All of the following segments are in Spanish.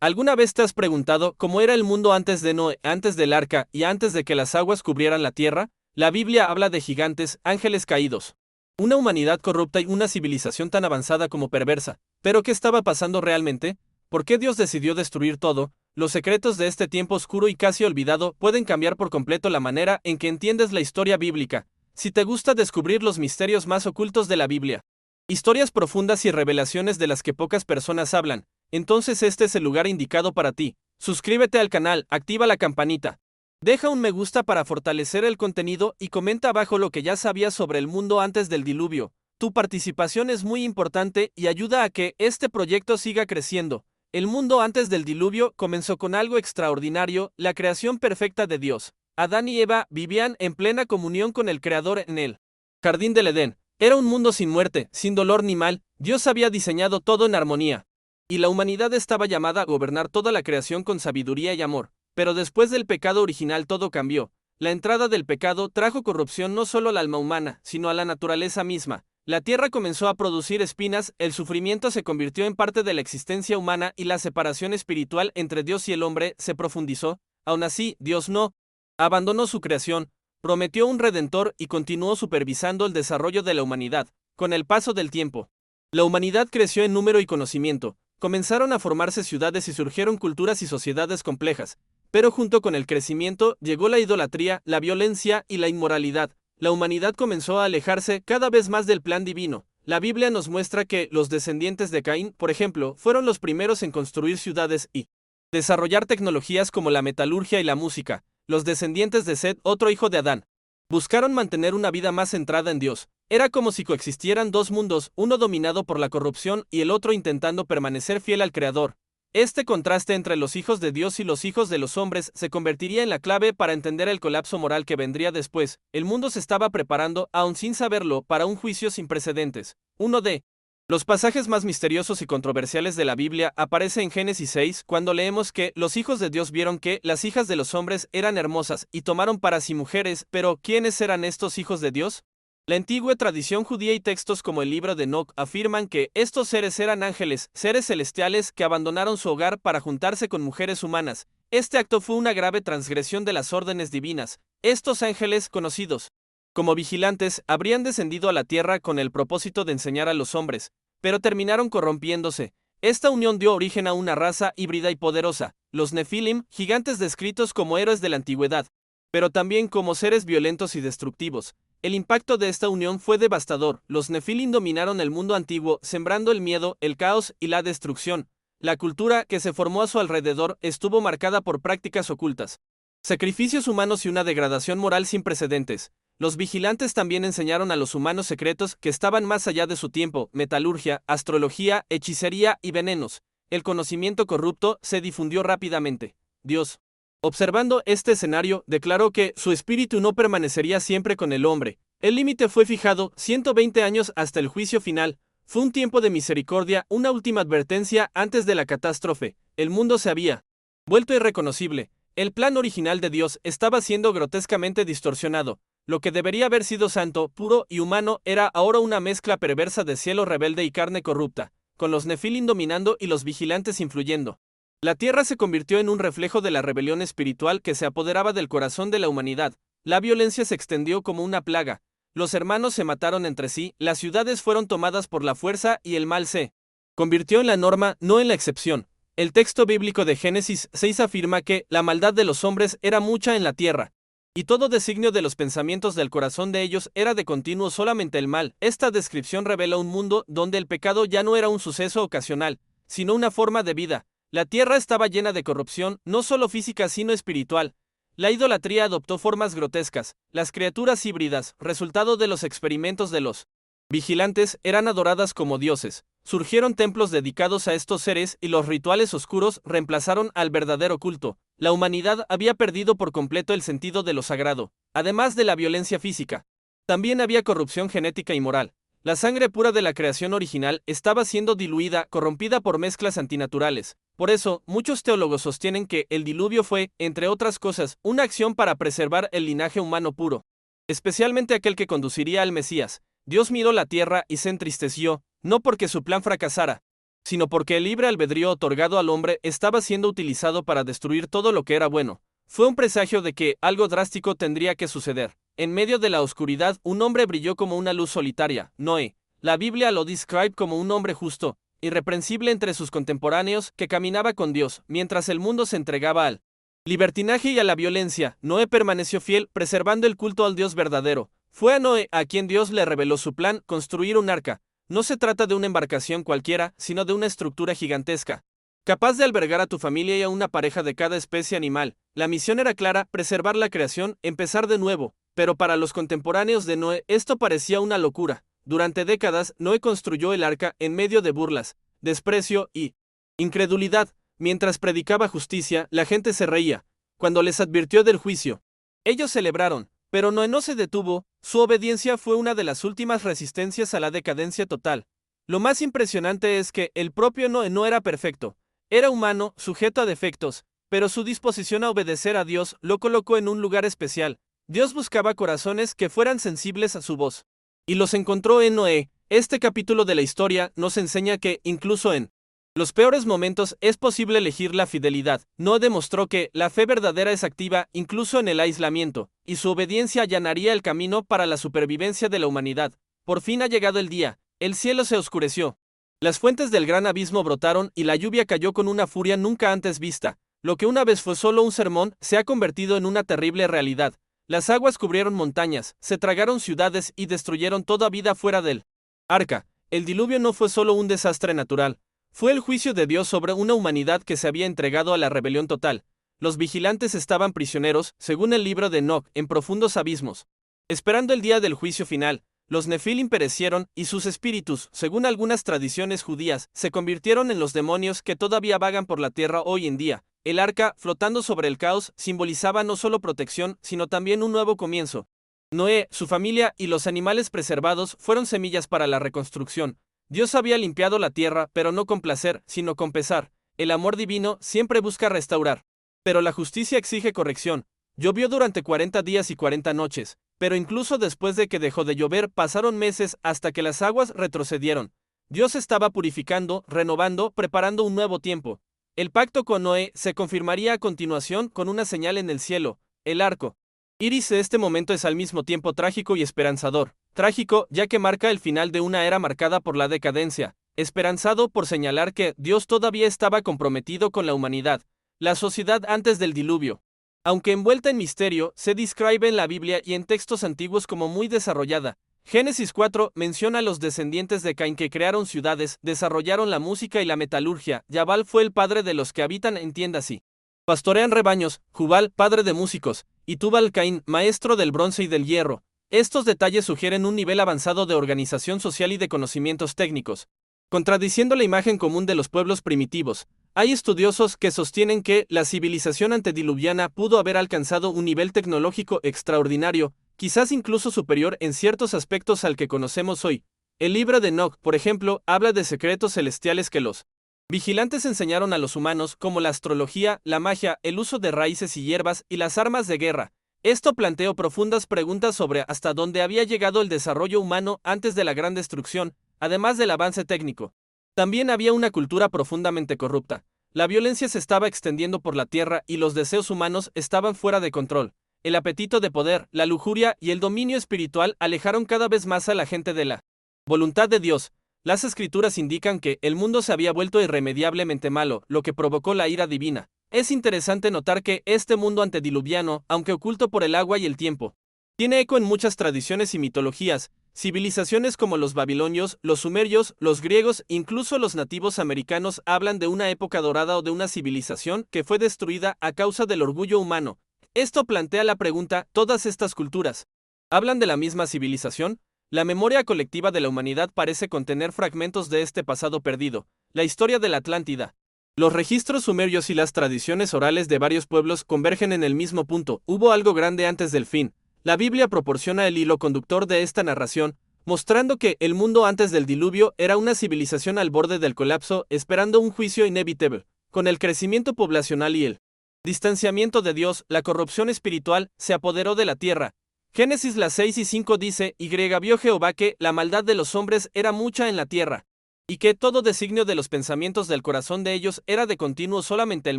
¿Alguna vez te has preguntado cómo era el mundo antes de Noé, antes del arca y antes de que las aguas cubrieran la tierra? La Biblia habla de gigantes, ángeles caídos, una humanidad corrupta y una civilización tan avanzada como perversa. ¿Pero qué estaba pasando realmente? ¿Por qué Dios decidió destruir todo? Los secretos de este tiempo oscuro y casi olvidado pueden cambiar por completo la manera en que entiendes la historia bíblica. Si te gusta descubrir los misterios más ocultos de la Biblia, historias profundas y revelaciones de las que pocas personas hablan, entonces este es el lugar indicado para ti. Suscríbete al canal, activa la campanita. Deja un me gusta para fortalecer el contenido y comenta abajo lo que ya sabías sobre el mundo antes del diluvio. Tu participación es muy importante y ayuda a que este proyecto siga creciendo. El mundo antes del diluvio comenzó con algo extraordinario, la creación perfecta de Dios. Adán y Eva vivían en plena comunión con el Creador en el Jardín del Edén. Era un mundo sin muerte, sin dolor ni mal. Dios había diseñado todo en armonía. Y la humanidad estaba llamada a gobernar toda la creación con sabiduría y amor. Pero después del pecado original todo cambió. La entrada del pecado trajo corrupción no solo al alma humana, sino a la naturaleza misma. La tierra comenzó a producir espinas, el sufrimiento se convirtió en parte de la existencia humana y la separación espiritual entre Dios y el hombre se profundizó. Aún así, Dios no abandonó su creación, prometió un redentor y continuó supervisando el desarrollo de la humanidad. Con el paso del tiempo, la humanidad creció en número y conocimiento. Comenzaron a formarse ciudades y surgieron culturas y sociedades complejas. Pero junto con el crecimiento llegó la idolatría, la violencia y la inmoralidad. La humanidad comenzó a alejarse cada vez más del plan divino. La Biblia nos muestra que los descendientes de Caín, por ejemplo, fueron los primeros en construir ciudades y desarrollar tecnologías como la metalurgia y la música. Los descendientes de Set, otro hijo de Adán, buscaron mantener una vida más centrada en Dios. Era como si coexistieran dos mundos, uno dominado por la corrupción y el otro intentando permanecer fiel al Creador. Este contraste entre los hijos de Dios y los hijos de los hombres se convertiría en la clave para entender el colapso moral que vendría después. El mundo se estaba preparando, aun sin saberlo, para un juicio sin precedentes. Uno de los pasajes más misteriosos y controversiales de la Biblia aparece en Génesis 6, cuando leemos que los hijos de Dios vieron que las hijas de los hombres eran hermosas y tomaron para sí mujeres, pero ¿quiénes eran estos hijos de Dios? La antigua tradición judía y textos como el libro de Enoc afirman que estos seres eran ángeles, seres celestiales que abandonaron su hogar para juntarse con mujeres humanas. Este acto fue una grave transgresión de las órdenes divinas. Estos ángeles, conocidos como vigilantes, habrían descendido a la tierra con el propósito de enseñar a los hombres, pero terminaron corrompiéndose. Esta unión dio origen a una raza híbrida y poderosa, los Nefilim, gigantes descritos como héroes de la antigüedad, pero también como seres violentos y destructivos. El impacto de esta unión fue devastador. Los Nefilim dominaron el mundo antiguo, sembrando el miedo, el caos y la destrucción. La cultura que se formó a su alrededor estuvo marcada por prácticas ocultas, sacrificios humanos y una degradación moral sin precedentes. Los vigilantes también enseñaron a los humanos secretos que estaban más allá de su tiempo: metalurgia, astrología, hechicería y venenos. El conocimiento corrupto se difundió rápidamente. Dios, observando este escenario, declaró que su espíritu no permanecería siempre con el hombre. El límite fue fijado, 120 años hasta el juicio final. Fue un tiempo de misericordia, una última advertencia antes de la catástrofe. El mundo se había vuelto irreconocible. El plan original de Dios estaba siendo grotescamente distorsionado. Lo que debería haber sido santo, puro y humano era ahora una mezcla perversa de cielo rebelde y carne corrupta, con los Nefilim dominando y los vigilantes influyendo. La tierra se convirtió en un reflejo de la rebelión espiritual que se apoderaba del corazón de la humanidad. La violencia se extendió como una plaga. Los hermanos se mataron entre sí, las ciudades fueron tomadas por la fuerza y el mal se convirtió en la norma, no en la excepción. El texto bíblico de Génesis 6 afirma que la maldad de los hombres era mucha en la tierra, y todo designio de los pensamientos del corazón de ellos era de continuo solamente el mal. Esta descripción revela un mundo donde el pecado ya no era un suceso ocasional, sino una forma de vida. La tierra estaba llena de corrupción, no solo física sino espiritual. La idolatría adoptó formas grotescas. Las criaturas híbridas, resultado de los experimentos de los vigilantes, eran adoradas como dioses. Surgieron templos dedicados a estos seres y los rituales oscuros reemplazaron al verdadero culto. La humanidad había perdido por completo el sentido de lo sagrado. Además de la violencia física, también había corrupción genética y moral. La sangre pura de la creación original estaba siendo diluida, corrompida por mezclas antinaturales. Por eso, muchos teólogos sostienen que el diluvio fue, entre otras cosas, una acción para preservar el linaje humano puro, especialmente aquel que conduciría al Mesías. Dios miró la tierra y se entristeció, no porque su plan fracasara, sino porque el libre albedrío otorgado al hombre estaba siendo utilizado para destruir todo lo que era bueno. Fue un presagio de que algo drástico tendría que suceder. En medio de la oscuridad, un hombre brilló como una luz solitaria, Noé. La Biblia lo describe como un hombre justo, irreprensible entre sus contemporáneos, que caminaba con Dios, mientras el mundo se entregaba al libertinaje y a la violencia. Noé permaneció fiel, preservando el culto al Dios verdadero. Fue a Noé a quien Dios le reveló su plan, construir un arca. No se trata de una embarcación cualquiera, sino de una estructura gigantesca, capaz de albergar a tu familia y a una pareja de cada especie animal. La misión era clara, preservar la creación, empezar de nuevo, pero para los contemporáneos de Noé esto parecía una locura. Durante décadas, Noé construyó el arca en medio de burlas, desprecio y incredulidad. Mientras predicaba justicia, la gente se reía. Cuando les advirtió del juicio, ellos celebraron, pero Noé no se detuvo. Su obediencia fue una de las últimas resistencias a la decadencia total. Lo más impresionante es que el propio Noé no era perfecto. Era humano, sujeto a defectos, pero su disposición a obedecer a Dios lo colocó en un lugar especial. Dios buscaba corazones que fueran sensibles a su voz. Y los encontró en Noé. Este capítulo de la historia nos enseña que, incluso en los peores momentos, es posible elegir la fidelidad. Noé demostró que la fe verdadera es activa, incluso en el aislamiento, y su obediencia allanaría el camino para la supervivencia de la humanidad. Por fin ha llegado el día. El cielo se oscureció. Las fuentes del gran abismo brotaron y la lluvia cayó con una furia nunca antes vista. Lo que una vez fue solo un sermón se ha convertido en una terrible realidad. Las aguas cubrieron montañas, se tragaron ciudades y destruyeron toda vida fuera del arca. El diluvio no fue solo un desastre natural. Fue el juicio de Dios sobre una humanidad que se había entregado a la rebelión total. Los vigilantes estaban prisioneros, según el libro de Enoc, en profundos abismos, esperando el día del juicio final. Los Nefilim perecieron, y sus espíritus, según algunas tradiciones judías, se convirtieron en los demonios que todavía vagan por la tierra hoy en día. El arca, flotando sobre el caos, simbolizaba no solo protección, sino también un nuevo comienzo. Noé, su familia y los animales preservados fueron semillas para la reconstrucción. Dios había limpiado la tierra, pero no con placer, sino con pesar. El amor divino siempre busca restaurar. Pero la justicia exige corrección. Llovió durante 40 días y 40 noches, pero incluso después de que dejó de llover pasaron meses hasta que las aguas retrocedieron. Dios estaba purificando, renovando, preparando un nuevo tiempo. El pacto con Noé se confirmaría a continuación con una señal en el cielo, el arco iris. De este momento es al mismo tiempo trágico y esperanzador. Trágico, ya que marca el final de una era marcada por la decadencia. Esperanzado por señalar que Dios todavía estaba comprometido con la humanidad, la sociedad antes del diluvio. Aunque envuelta en misterio, se describe en la Biblia y en textos antiguos como muy desarrollada. Génesis 4 menciona a los descendientes de Caín que crearon ciudades, desarrollaron la música y la metalurgia. Yabal fue el padre de los que habitan en tiendas y pastorean rebaños. Jubal, padre de músicos, y Tubal Caín, maestro del bronce y del hierro. Estos detalles sugieren un nivel avanzado de organización social y de conocimientos técnicos, contradiciendo la imagen común de los pueblos primitivos. Hay estudiosos que sostienen que la civilización antediluviana pudo haber alcanzado un nivel tecnológico extraordinario, quizás incluso superior en ciertos aspectos al que conocemos hoy. El libro de Enoc, por ejemplo, habla de secretos celestiales que los vigilantes enseñaron a los humanos, como la astrología, la magia, el uso de raíces y hierbas y las armas de guerra. Esto planteó profundas preguntas sobre hasta dónde había llegado el desarrollo humano antes de la gran destrucción, además del avance técnico. También había una cultura profundamente corrupta. La violencia se estaba extendiendo por la tierra y los deseos humanos estaban fuera de control. El apetito de poder, la lujuria y el dominio espiritual alejaron cada vez más a la gente de la voluntad de Dios. Las escrituras indican que el mundo se había vuelto irremediablemente malo, lo que provocó la ira divina. Es interesante notar que este mundo antediluviano, aunque oculto por el agua y el tiempo, tiene eco en muchas tradiciones y mitologías. Civilizaciones como los babilonios, los sumerios, los griegos, incluso los nativos americanos hablan de una época dorada o de una civilización que fue destruida a causa del orgullo humano. Esto plantea la pregunta, ¿todas estas culturas hablan de la misma civilización? La memoria colectiva de la humanidad parece contener fragmentos de este pasado perdido. La historia de la Atlántida, los registros sumerios y las tradiciones orales de varios pueblos convergen en el mismo punto. Hubo algo grande antes del fin. La Biblia proporciona el hilo conductor de esta narración, mostrando que el mundo antes del diluvio era una civilización al borde del colapso, esperando un juicio inevitable. Con el crecimiento poblacional y el distanciamiento de Dios, la corrupción espiritual se apoderó de la tierra. Génesis 6:5 dice, y vio Jehová que la maldad de los hombres era mucha en la tierra, y que todo designio de los pensamientos del corazón de ellos era de continuo solamente el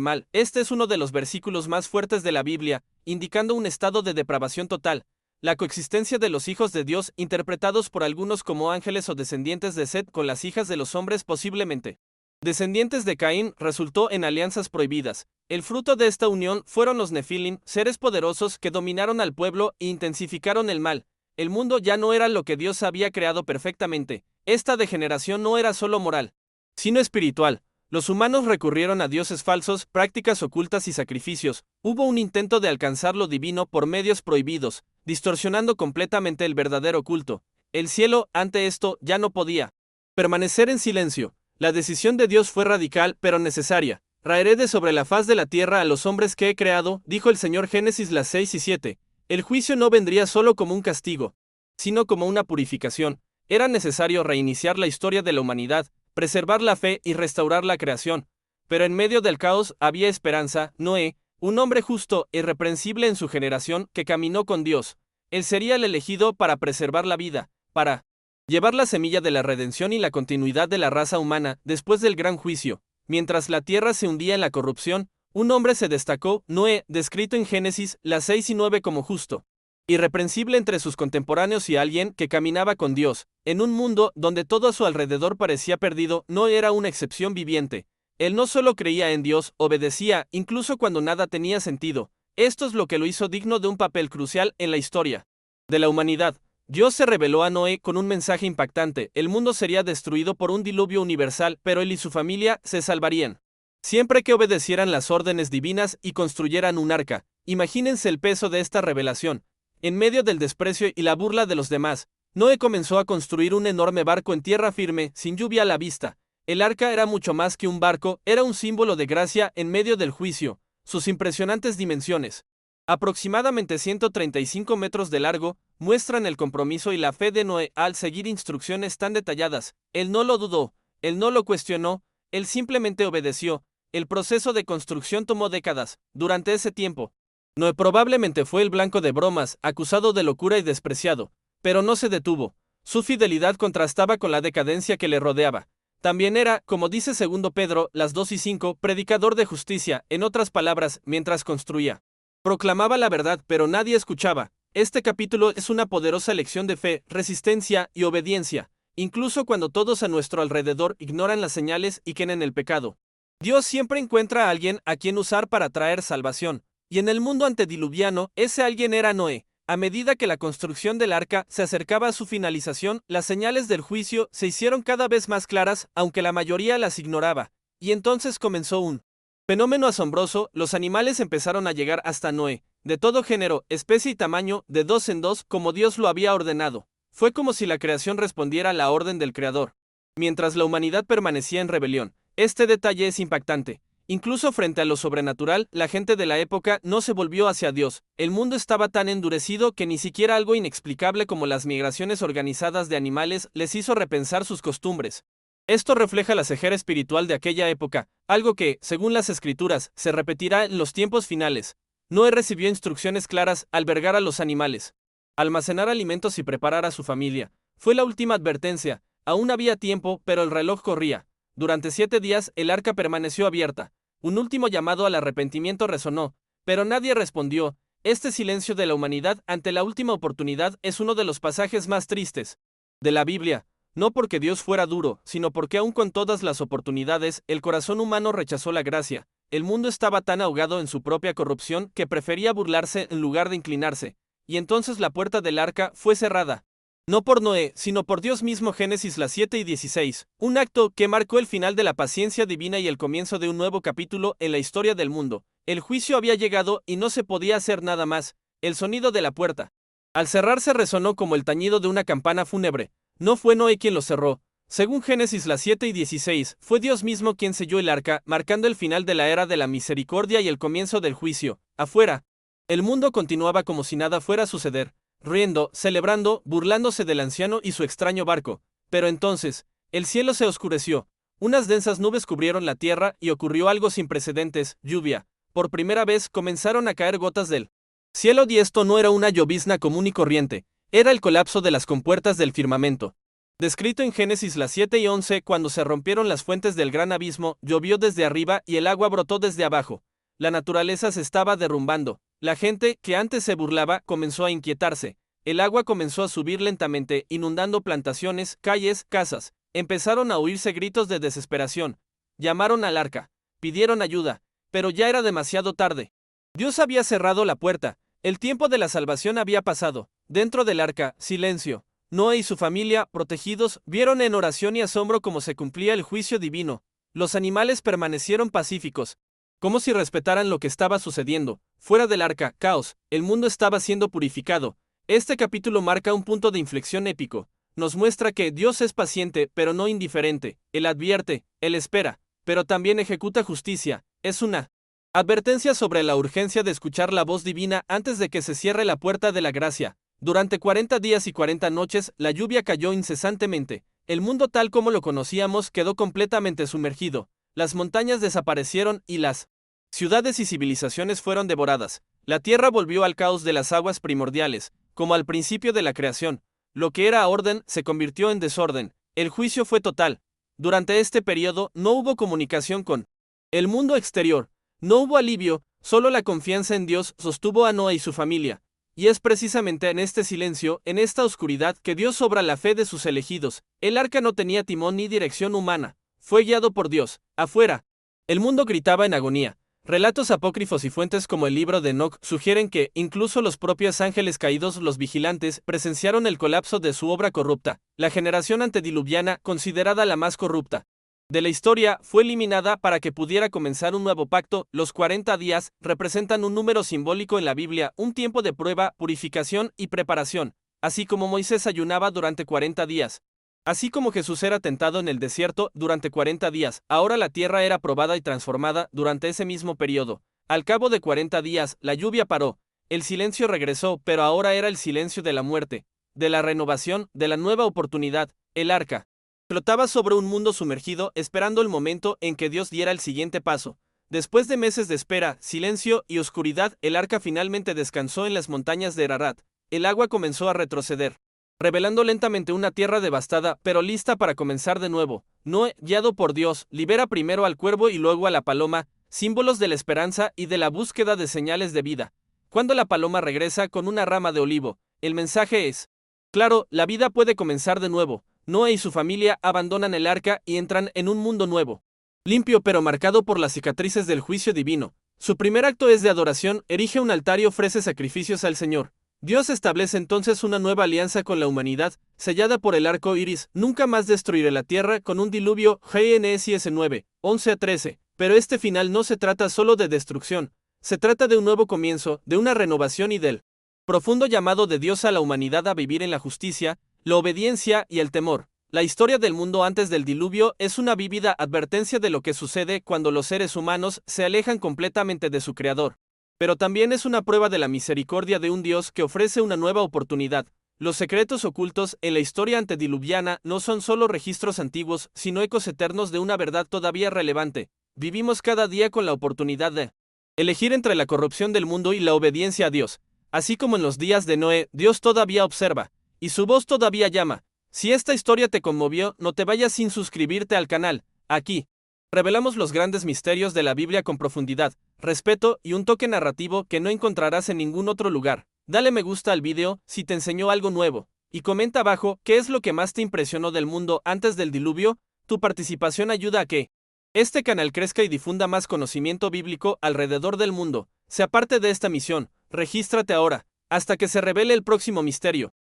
mal. Este es uno de los versículos más fuertes de la Biblia, indicando un estado de depravación total, la coexistencia de los hijos de Dios, interpretados por algunos como ángeles o descendientes de Set con las hijas de los hombres posiblemente descendientes de Caín, resultó en alianzas prohibidas. El fruto de esta unión fueron los Nefilim, seres poderosos que dominaron al pueblo e intensificaron el mal. El mundo ya no era lo que Dios había creado perfectamente. Esta degeneración no era solo moral, sino espiritual. Los humanos recurrieron a dioses falsos, prácticas ocultas y sacrificios. Hubo un intento de alcanzar lo divino por medios prohibidos, distorsionando completamente el verdadero culto. El cielo, ante esto, ya no podía permanecer en silencio. La decisión de Dios fue radical, pero necesaria. Raeré de sobre la faz de la tierra a los hombres que he creado, dijo el Señor. Génesis 6 y 7. El juicio no vendría solo como un castigo, sino como una purificación. Era necesario reiniciar la historia de la humanidad, preservar la fe y restaurar la creación. Pero en medio del caos había esperanza. Noé, un hombre justo e irreprensible en su generación, que caminó con Dios. Él sería el elegido para preservar la vida, para llevar la semilla de la redención y la continuidad de la raza humana después del gran juicio. Mientras la tierra se hundía en la corrupción, un hombre se destacó, Noé, descrito en Génesis 6 y 9 como justo, irreprensible entre sus contemporáneos y alguien que caminaba con Dios. En un mundo donde todo a su alrededor parecía perdido, Noé era una excepción viviente. Él no solo creía en Dios, obedecía, incluso cuando nada tenía sentido. Esto es lo que lo hizo digno de un papel crucial en la historia de la humanidad. Dios se reveló a Noé con un mensaje impactante: el mundo sería destruido por un diluvio universal, pero él y su familia se salvarían siempre que obedecieran las órdenes divinas y construyeran un arca. Imagínense el peso de esta revelación. En medio del desprecio y la burla de los demás, Noé comenzó a construir un enorme barco en tierra firme, sin lluvia a la vista. El arca era mucho más que un barco, era un símbolo de gracia en medio del juicio. Sus impresionantes dimensiones, aproximadamente 135 metros de largo, muestran el compromiso y la fe de Noé al seguir instrucciones tan detalladas. Él no lo dudó, él no lo cuestionó, él simplemente obedeció. El proceso de construcción tomó décadas. Durante ese tiempo, Noé probablemente fue el blanco de bromas, acusado de locura y despreciado, pero no se detuvo. Su fidelidad contrastaba con la decadencia que le rodeaba. También era, como dice 2 Pedro 2 y 5, predicador de justicia. En otras palabras, mientras construía, proclamaba la verdad, pero nadie escuchaba. Este capítulo es una poderosa lección de fe, resistencia y obediencia, incluso cuando todos a nuestro alrededor ignoran las señales y creen en el pecado. Dios siempre encuentra a alguien a quien usar para traer salvación, y en el mundo antediluviano, ese alguien era Noé. A medida que la construcción del arca se acercaba a su finalización, las señales del juicio se hicieron cada vez más claras, aunque la mayoría las ignoraba. Y entonces comenzó un fenómeno asombroso. Los animales empezaron a llegar hasta Noé, de todo género, especie y tamaño, de dos en dos, como Dios lo había ordenado. Fue como si la creación respondiera a la orden del Creador, mientras la humanidad permanecía en rebelión. Este detalle es impactante. Incluso frente a lo sobrenatural, la gente de la época no se volvió hacia Dios. El mundo estaba tan endurecido que ni siquiera algo inexplicable como las migraciones organizadas de animales les hizo repensar sus costumbres. Esto refleja la cejera espiritual de aquella época, algo que, según las escrituras, se repetirá en los tiempos finales. Noé recibió instrucciones claras: albergar a los animales, almacenar alimentos y preparar a su familia. Fue la última advertencia. Aún había tiempo, pero el reloj corría. Durante 7 días el arca permaneció abierta. Un último llamado al arrepentimiento resonó, pero nadie respondió. Este silencio de la humanidad ante la última oportunidad es uno de los pasajes más tristes de la Biblia, no porque Dios fuera duro, sino porque aun con todas las oportunidades, el corazón humano rechazó la gracia. El mundo estaba tan ahogado en su propia corrupción que prefería burlarse en lugar de inclinarse. Y entonces la puerta del arca fue cerrada. No por Noé, sino por Dios mismo. Génesis 7 y 16, un acto que marcó el final de la paciencia divina y el comienzo de un nuevo capítulo en la historia del mundo. El juicio había llegado y no se podía hacer nada más. El sonido de la puerta, al cerrarse, resonó como el tañido de una campana fúnebre. No fue Noé quien lo cerró. Según Génesis 7 y 16, fue Dios mismo quien selló el arca, marcando el final de la era de la misericordia y el comienzo del juicio. Afuera, el mundo continuaba como si nada fuera a suceder, riendo, celebrando, burlándose del anciano y su extraño barco. Pero entonces, el cielo se oscureció. Unas densas nubes cubrieron la tierra y ocurrió algo sin precedentes: lluvia. Por primera vez comenzaron a caer gotas del cielo, y esto no era una llovizna común y corriente, era el colapso de las compuertas del firmamento. Descrito en Génesis las 7 y 11, cuando se rompieron las fuentes del gran abismo, llovió desde arriba y el agua brotó desde abajo. La naturaleza se estaba derrumbando. La gente, que antes se burlaba, comenzó a inquietarse. El agua comenzó a subir lentamente, inundando plantaciones, calles, casas. Empezaron a oírse gritos de desesperación. Llamaron al arca. Pidieron ayuda. Pero ya era demasiado tarde. Dios había cerrado la puerta. El tiempo de la salvación había pasado. Dentro del arca, silencio. Noé y su familia, protegidos, vieron en oración y asombro cómo se cumplía el juicio divino. Los animales permanecieron pacíficos, como si respetaran lo que estaba sucediendo. Fuera del arca, caos, el mundo estaba siendo purificado. Este capítulo marca un punto de inflexión épico. Nos muestra que Dios es paciente, pero no indiferente. Él advierte, Él espera, pero también ejecuta justicia. Es una advertencia sobre la urgencia de escuchar la voz divina antes de que se cierre la puerta de la gracia. Durante 40 días y 40 noches, la lluvia cayó incesantemente. El mundo tal como lo conocíamos quedó completamente sumergido. Las montañas desaparecieron y las ciudades y civilizaciones fueron devoradas. La tierra volvió al caos de las aguas primordiales, como al principio de la creación. Lo que era orden se convirtió en desorden. El juicio fue total. Durante este periodo no hubo comunicación con el mundo exterior. No hubo alivio, solo la confianza en Dios sostuvo a Noé y su familia. Y es precisamente en este silencio, en esta oscuridad, que Dios obra la fe de sus elegidos. El arca no tenía timón ni dirección humana. Fue guiado por Dios. Afuera, el mundo gritaba en agonía. Relatos apócrifos y fuentes como el libro de Enoc sugieren que, incluso los propios ángeles caídos, los vigilantes, presenciaron el colapso de su obra corrupta. La generación antediluviana, considerada la más corrupta de la historia, fue eliminada para que pudiera comenzar un nuevo pacto. Los 40 días representan un número simbólico en la Biblia, un tiempo de prueba, purificación y preparación, así como Moisés ayunaba durante 40 días. Así como Jesús era tentado en el desierto durante 40 días, ahora la tierra era probada y transformada durante ese mismo periodo. Al cabo de 40 días, la lluvia paró, el silencio regresó, pero ahora era el silencio de la muerte, de la renovación, de la nueva oportunidad. El arca flotaba sobre un mundo sumergido, esperando el momento en que Dios diera el siguiente paso. Después de meses de espera, silencio y oscuridad, el arca finalmente descansó en las montañas de Ararat. El agua comenzó a retroceder, revelando lentamente una tierra devastada, pero lista para comenzar de nuevo. Noé, guiado por Dios, libera primero al cuervo y luego a la paloma, símbolos de la esperanza y de la búsqueda de señales de vida. Cuando la paloma regresa con una rama de olivo, el mensaje es claro: la vida puede comenzar de nuevo. Noé y su familia abandonan el arca y entran en un mundo nuevo, limpio pero marcado por las cicatrices del juicio divino. Su primer acto es de adoración, erige un altar y ofrece sacrificios al Señor. Dios establece entonces una nueva alianza con la humanidad, sellada por el arco iris. Nunca más destruiré la tierra con un diluvio. Génesis 9, 11-13. Pero este final no se trata solo de destrucción, se trata de un nuevo comienzo, de una renovación y del profundo llamado de Dios a la humanidad a vivir en la justicia, la obediencia y el temor. La historia del mundo antes del diluvio es una vívida advertencia de lo que sucede cuando los seres humanos se alejan completamente de su Creador. Pero también es una prueba de la misericordia de un Dios que ofrece una nueva oportunidad. Los secretos ocultos en la historia antediluviana no son solo registros antiguos, sino ecos eternos de una verdad todavía relevante. Vivimos cada día con la oportunidad de elegir entre la corrupción del mundo y la obediencia a Dios. Así como en los días de Noé, Dios todavía observa, y su voz todavía llama. Si esta historia te conmovió, no te vayas sin suscribirte al canal. Aquí revelamos los grandes misterios de la Biblia con profundidad, respeto y un toque narrativo que no encontrarás en ningún otro lugar. Dale me gusta al video si te enseñó algo nuevo, y comenta abajo qué es lo que más te impresionó del mundo antes del diluvio. Tu participación ayuda a que este canal crezca y difunda más conocimiento bíblico alrededor del mundo. Sea parte de esta misión. Regístrate ahora, hasta que se revele el próximo misterio.